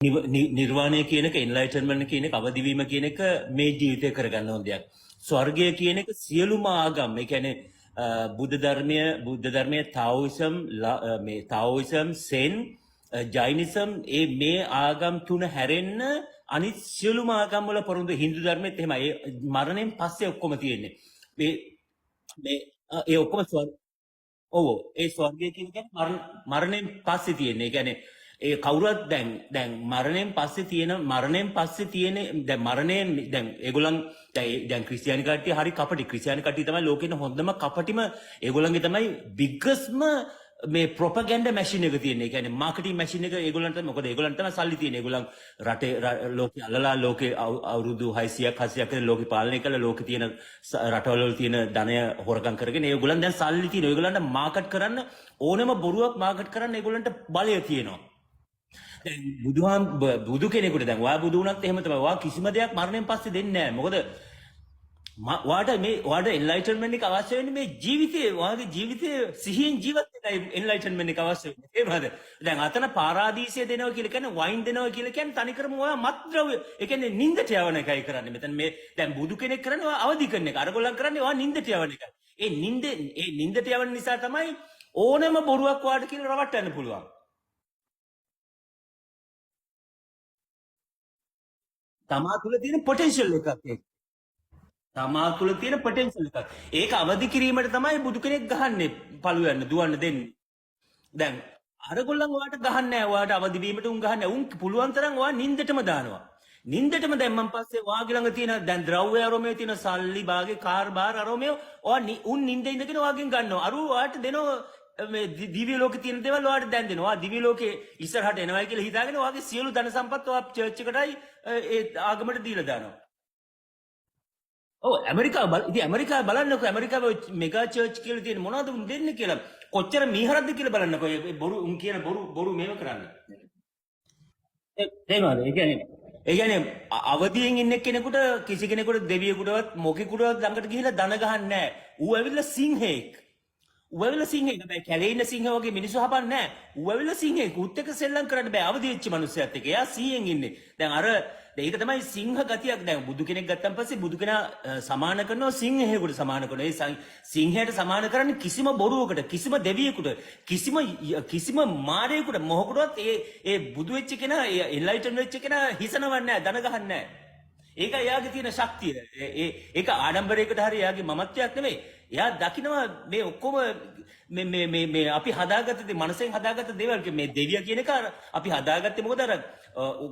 නිර්වාණය කියන එක එන්ලයිටන්මන්ට් කියන එක අවදිවීම කියන එක මේ ජීවිතේ කරගන්න ඕන දෙයක්. ස්වර්ගය කියන එක සියලුම ආගම්, ඒ කියන්නේ බුද්ධ ධර්මයේ තාओइज्म මේ තාओइज्म සෙන් ජෛනිසම් මේ ආගම් තුන හැරෙන්න අනිත් සියලුම ආගම් වල පොරොන්දු හින්දු ධර්මෙත් එහෙමයි. ඒ මරණයෙන් පස්සේ ඔක්කොම තියෙන්නේ. මේ මේ ඒ ඔක්කොම ඔව් ඒ ස්වර්ගය කියන්නේ මරණයෙන් පස්සේ තියෙන්නේ. ඒ කියන්නේ ඒ කවුරුත් දැන් මරණයෙන් පස්සේ තියෙන දැන් මරණයෙන් දැන් ඒගොල්ලන් දැන් ක්‍රිස්තියානි කට්ටිය හරි කපටි. ක්‍රිස්තියානි කට්ටිය තමයි ලෝකෙන හොඳම කපටිම ඒගොල්ලන්ගේ තමයි බිග්ගස්ම මේ ප්‍රොපගැන්ඩා මැෂින් එක තියෙන. ඒ කියන්නේ මාකටිං මැෂින් එක ඒගොල්ලන්ට මොකද ඒගොල්ලන්ට තමයි සල්ලි තියෙන්නේ. ඒගොල්ලන් රටේ ලෝකේ අල්ලලා ලෝකේ අවුරුදු 600ක් 700ක් විතර ලෝකේ පාලනය කළා. ලෝකේ තියෙන රටවල වල තියෙන ධනය හොරකම් කරගෙන ඒගොල්ලන් දැන් සල්ලි තියෙනවා. ඒගොල්ලන්ට මාකට් කරන්න ඕනම බොරුවක් මාකට් කරන්න ඒගොල්ලන්ට බලය තියෙනවා. දැන් බුදු කෙනෙකුට දැන් ඔයා බුදු වුණත් එහෙම තමයි. ඔයා කිසිම දෙයක් මරණයෙන් පස්සේ දෙන්නේ නැහැ. මොකද ඔයාට එන්ලයිටන්මන්ට් එක අවශ්‍ය වෙන්නේ මේ ජීවිතේ. ඔයාගේ ජීවිතේ සිහියෙන් ජීවත් වෙන්නයි එන්ලයිටන්මන්ට් එක අවශ්‍ය වෙන්නේ. තේරුණාද? දැන් අතන පාරාදීසය දෙනවා කියලා කියන්නේ වයින් දෙනවා කියලා කියන්නේ තනිකරම ඔයා මත්ද්‍රව්‍ය. ඒ කියන්නේ නින්දට යවන එකයි කරන්නේ. මෙතන මේ දැන් බුදු කෙනෙක් කරන්නේ ඔයා අවදි කරන එක. අරගොල්ලන් කරන්නේ ඔයා නින්දට යවන එක. ඒ නින්දට යවන නිසා තමයි ඕනම බොරුවක් ඔයාට කියලා රවට්ටන්න පුළුවන්. තමා තුළ තියෙන පොටෙන්ෂල් එකක් ඒක. තමා තුළ තියෙන පොටෙන්ෂල් එකක්. ඒක අවදි කිරීමට තමයි බුදු කෙනෙක් ගහන්නේ පළු යන්න දුවන්න දෙන්නේ. දැන් අරගොල්ලන් ඔයාට ගහන්නේ නැහැ. ඔයාට අවදි වීමට උන් ගහන්නේ නැහැ. උන් පුළුවන් තරම් ඔයා නින්දටම දානවා. නින්දටම දැම්මන් පස්සේ ඔයාගේ ළඟ තියෙන දැන් ද්‍රව්‍ය අරෝමයේ තියෙන සල්ලි භාගේ කාර් බාර් අරෝමයේ ඔයා උන් නින්දේ ඉඳගෙන ඔයාගෙන් ගන්නවා. අර ඔයාට දෙනවා මේ දිව්‍ය ලෝකේ තියෙන දේවල් ඔයාට දැන් දෙනවා. දිව්‍ය ලෝකේ ඉස්සරහට එනවයි කියලා හිතාගෙන ඔයාගේ සියලු ධන සම්පත් ඔයා චර්ච් එකටයි ඒ ආගමට දීලා දානවා. ඔව් ඉතින් ඇමරිකාව බලන්නකො. ඇමරිකාවේ මෙගා චර්ච් කියලා තියෙන මොනවද උන් දෙන්නේ කියලා. කොච්චර මීහරක්ද කියලා බලන්නකො. ඒ බොරු උන් කියන බොරු මේව කරන්නේ. තේරෙනවද? ඒ කියන්නේ අවදියෙන් ඉන්න කෙනෙකුට කිසි කෙනෙකුට දෙවියෙකුටවත් මොකෙකුටවත් ළඟට ගිහිල්ලා දන ගහන්නේ නැහැ. ඌ ඇවිල්ලා සිංහෙක්. ඌ ඇවිල්ලා සිංහෙක්. බෑ කැලේ ඉන්න සිංහ වගේ මිනිස්සු හපන්නේ නැහැ. ඌ ඇවිල්ලා සිංහෙක්. උත් එක්ක සෙල්ලම් කරන්න බෑ. අවදි වෙච්ච මිනිස්සයත් එක්ක. එයා සීයෙන් ඉන්නේ. දැන් ඒක තමයි සිංහ ගතියක්. දැන් බුදු කෙනෙක් ගත්තන් පස්සේ බුදු කෙනා සමාන කරනවා සිංහෙකුට සමාන කරනවා. ඒ සිංහයට සමාන කරන්නේ කිසිම බොරුවකට, කිසිම දෙවියෙකුට, කිසිම මාරයෙකුට මොහොකටවත් ඒ බුදු වෙච්ච කෙනා, එන්ලයිටන් වෙච්ච කෙනා හිසනවන්නේ නැහැ, දන ගහන්නේ නැහැ. ඒක එයාගේ තියෙන ශක්තිය. ඒක ආඩම්බරයකට හරි එයාගේ මමත්වයක් නෙමෙයි. එයා දකිනවා මේ ඔක්කොම මේ අපි හදාගත්ත දේ මනසෙන් හදාගත්ත දේවල් මේ දෙවියා කියන එක අපි හදාගත්තේ මොකද අර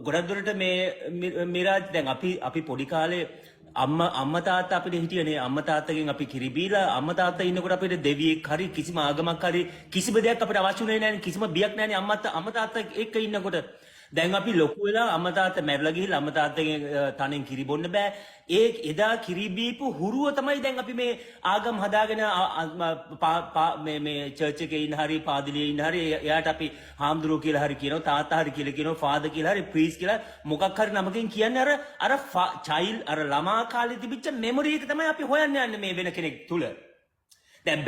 ගොඩක් දුරට මිරාජ් දැන් අපි පොඩි කාලේ අම්මා තාත්තා අපිට හිටියනේ. අම්මා තාත්තගෙන් අපි කිරි බීලා අම්මා තාත්තා ඉන්නකොට අපිට දෙවියෙක් හරි කිසිම ආගමක් හරි කිසිම දෙයක් අපිට අවශ්‍යුනේ නැහැ. කිසිම බියක් නැහැ අම්මා තාත්තා එක්ක ඉන්නකොට. දැන් අපි ලොකු වෙලා අම්මා තාත්තා මැරලා ගිහිල්ලා අම්මා තාත්තගෙන් තනෙන් කිරි බොන්න බෑ. එදා කිරි බීපු හුරුව තමයි දැන් අපි මේ ආගම් හදාගෙන මේ චර්ච් එකේ ඉන්න හරි පාදිලියේ ඉන්න හරි එයාට අපි හාමුදුරුවෝ කියලා හරි කියනවා, තාත්තා හරි කියලා කියනවා, ෆාදර් කියලා හරි ප්‍රීස් කියලා මොකක් හරි නමකින් කියන්නේ අර චයිල්ඩ් අර ළමා කාලේ තිබිච්ච මෙමරි එක තමයි අපි හොයන්න යන්නේ මේ වෙන කෙනෙක් තුල. දැන්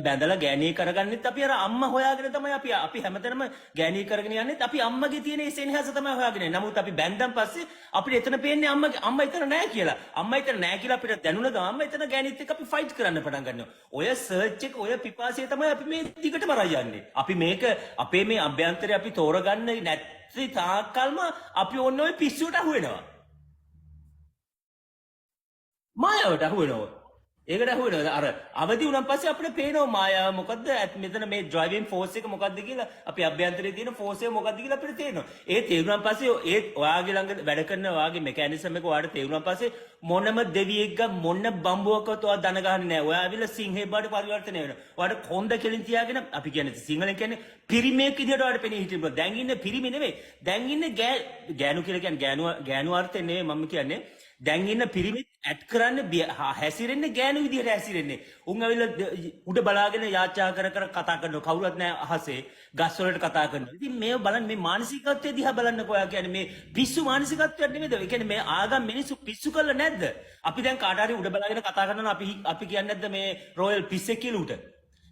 බැඳලා ගෑණී කරගන්නෙත් අපි අර අම්මා හොයාගෙන තමයි අපි හැමතැනම ගෑණී කරගෙන යන්නෙත් අපි අම්මගේ තියෙන ඒ සෙනෙහස තමයි හොයාගෙන යන්නේ. නමුත් අපි බැඳන් පස්සේ අපිට එතන පේන්නේ අම්මා එතන නැහැ කියලා. අම්මා එතන නැහැ කියලා අපිට දැනුණ ගමන් අම්මා එතන ගෑණීත් එක්ක අපි ෆයිට් කරන්න පටන් ගන්නවා. ඔය සර්ච් එක ඔය පිපාසය තමයි අපි මේ දිගටම රයි යන්නේ. අපි මේක අපේ මේ අභ්‍යන්තරය අපි තෝරගන්න නැති තාක්කල්ම අපි ඔන්න ඔය පිස්සුවට අහු වෙනවා. මායාවට අහු වෙනවා. ඒකට අහුවෙනවා. අර අවදි වුණාන් පස්සේ අපිට පේනවා මායාව මොකද්ද, මෙතන මේ ඩ්‍රයිවිං ෆෝස් එක මොකද්ද කියලා, අපි අභ්‍යන්තරයේ තියෙන ෆෝස් එක මොකද්ද කියලා අපිට තේරෙනවා. ඒ තේරුණාන් පස්සේ ඔයාගේ ළඟ වැඩ කරන ඔයාගේ මෙකැනිසම් එක ඔයාට තේරුණාන් පස්සේ මොනම දෙවියෙක්ග මොන බම්බුවකවත් ඔයා දන ගහන්නේ නැහැ. ඔයා ඇවිල්ලා සිංහෙ බවට පරිවර්තනය වෙනවා. ඔයාට කොන්ද කෙලින් තියාගෙන අපි කියන්නේ සිංහලෙන් කියන්නේ පිරිමේක විදියට ඔයාට පෙනී හිටින්න. දැන් ඉන්නේ පිරිමි නෙවෙයි. දැන් ඉන්නේ ගෑනු කියලා කියන්නේ ගෑනු අර්ථයෙන් නෙවෙයි මම කියන්නේ. දැන් ඉන්න පිරිමිත් ඇඩ් කරන්නේ හැසිරෙන්නේ ගෑනු විදිහට හැසිරෙන්නේ. උන් ඇවිල්ලා උඩ බලාගෙන යාචා කර කතා කරනවා. කවුරුත් නැහැ අහසේ. ගස් වලට කතා කරනවා. ඉතින් මේව බලන්න මේ මානසිකත්වය දිහා බලන්නකෝ. ඔයා කියන්නේ මේ පිස්සු මානසිකත්වයක් නෙමෙයිද? ඒ කියන්නේ මේ ආගම් මිනිස්සු පිස්සු කරලා නැද්ද? අපි දැන් කාට හරි උඩ බලාගෙන කතා කරනවා අපි කියන්නේ නැද්ද මේ රොයල් පිස්සෙක් කියලා උට?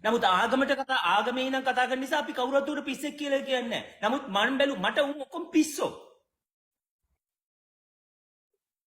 නමුත් ආගමේ ඉඳන් කතා කරන නිසා අපි කවුරුත් උඩ පිස්සෙක් කියලා කියන්නේ නැහැ. නමුත් මට උන් ඔක්කොම පිස්සෝ.